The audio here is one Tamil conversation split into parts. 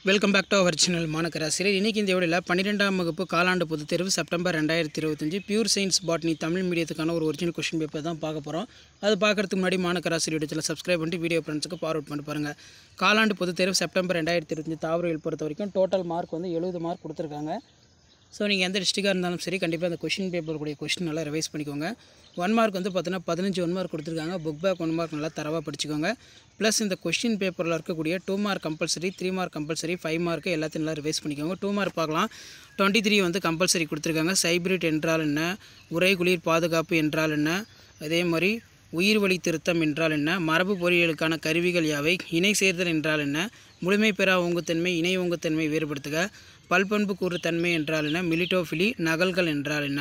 Welcome back to our channel மாணக்கராசிரியர். இன்றைக்கி இந்த வீடியோவில் 12ஆம் வகுப்பு காலாண்டு பொதுத் தேர்வு September 2025 pure science botany Tamil மீடியத்துக்கான ஒரு ஒரிஜினல் கொஸ்டின் பேப்பர் தான் பார்க்க போகிறோம். அது பார்க்குறதுக்கு முன்னாடி மாணக்கராசிரியர் வீடியோவில் சப்ஸ்கிரைப் பண்ணிட்டு வீடியோ ஃப்ரெண்ட்ஸுக்கு ஃபார்வர்ட் பண்ணி பாருங்கள். காலாண்டு பொதுத் தேர்வு செப்டம்பர் 2025 தாவரவியல் பொறுத்த வரைக்கும் டோட்டல் மார்க் 70 மார்க் கொடுத்துருக்காங்க. ஸோ நீங்கள் எந்த டிஸ்ட்ரிக்டாக இருந்தாலும் சரி கண்டிப்பாக அந்த கொஷின் பேப்பர் கூடிய கொஸ்டின் நல்லா ரிவைஸ் பண்ணிக்கோங்க. 1 மார்க் பார்த்தீங்கன்னா 15 1 மார்க் கொடுத்துருக்காங்க. புக் பேக் 1 மார்க் நல்லா தரவாக படிச்சுக்கோங்க. ப்ளஸ் இந்த கொஸ்டின் பேப்பரில் இருக்கக்கூடிய 2 mark compulsory, 3 mark compulsory, 5 mark எல்லாத்தையும் நல்லா ரிவைஸ் பண்ணிக்கோங்க. 2 மார்க் பார்க்கலாம். 23 கம்பல்சரி கொடுத்துருக்காங்க. சைப்ரிட் என்றால் என்ன, உறைகுளிர் பாதுகாப்பு என்றால் என்ன, அதே மாதிரி உயிர் வழி திருத்தம் என்றால் என்ன, மரபு பொறியியலுக்கான கருவிகள் யாவை, இணை சேர்தல் என்றால் என்ன, முழுமை பெறா ஓங்குத்தன்மை, இணை ஓங்குத்தன்மை வேறுபடுத்துக, பல்பண்பு கூறு தன்மை என்றால் என்ன, மிலிட்டோஃபிலி நகல்கள் என்றால் என்ன.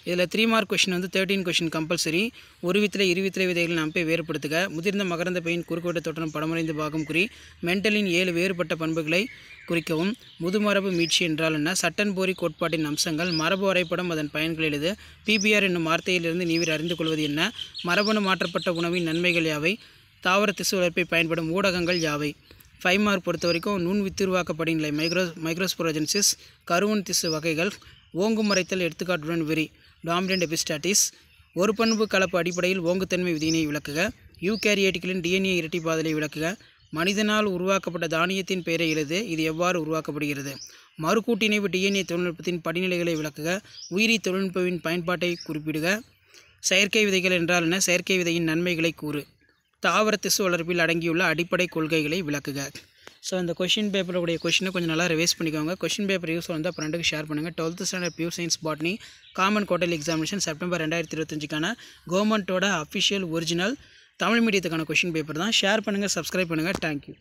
இதில் 3 மார்க் கொஷின் 13 கொஷின் கம்பல்சரி. ஒரு வித்திலை இருவித்திலை விதைகளின் அமைப்பை வேறுபடுத்துக, முதிர்ந்த மகரந்த பையின் குறுக்குவெட்ட தோற்றம் படமறைந்து பாகம் குறி, மென்டலின் 7 வேறுபட்ட பண்புகளை குறிக்கவும், முதுமரபு மீட்சி என்றால் என்ன, சட்டன் போரி கோட்பாட்டின் அம்சங்கள், மரபு வரைபடம் அதன் பயன்கள் எழுது, பிபிஆர் என்னும் வார்த்தையிலிருந்து நீர் அறிந்து கொள்வது என்ன, மரபணு மாற்றப்பட்ட உணவின் நன்மைகள் யாவை, தாவர திசு வளர்ப்பை பயன்படும் ஊடகங்கள் யாவை. 5 மார்க் பொறுத்த வரைக்கும் நுண் வித்துருவாக்க படிநிலை மைக்ரோஸ்போரோஜென்சிஸ், கருவன் திசு வகைகள், ஓங்கு மறைத்தல் எடுத்துக்காட்டுடன் விரி டாமினன்ட் எபிஸ்டாட்டிஸ், ஒரு பண்பு கலப்பு அடிப்படையில் ஓங்குத்தன்மை விதியினை விளக்குக, யூகேரியோட்டுகளின் டிஎன்ஏ இரட்டிப்பாதலை விளக்குக, மனிதனால் உருவாக்கப்பட்ட தானியத்தின் பெயரை எழுது, இது எவ்வாறு உருவாக்கப்படுகிறது, மறுகூட்டிணைவு டிஎன்ஏ தொழில்நுட்பத்தின் படிநிலைகளை விளக்குக, உயிரி தொழில்நுட்பத்தின் பயன்பாட்டை குறிப்பிடுக, செயற்கை விதைகள் என்றால் என்ன, செயற்கை விதையின் நன்மைகளை கூறு, தாவர திசு வளர்ப்பில் அடங்கியுள்ள அடிப்படை கொள்கைகளை விளக்குக. ஸோ இந்த கொஷின் பேப்பருடைய கொஷினை கொஞ்சம் நல்லா ரிவைஸ் பண்ணிக்கோங்க. கொஷின் பேப்பர் யூஸ் வந்து ஃப்ரெண்டுக்கு ஷேர் பண்ணுங்கள். 12th standard pure science botany common quarterly examination September 2025 கவர்மெண்ட்டோட அஃபிஷியல் ஒரிஜினல் தமிழ் மீடியத்துக்கான கொஷின் பேப்பர் தான். ஷேர் பண்ணுங்கள், சப்ஸ்கிரைப் பண்ணுங்கள். தேங்க்யூ.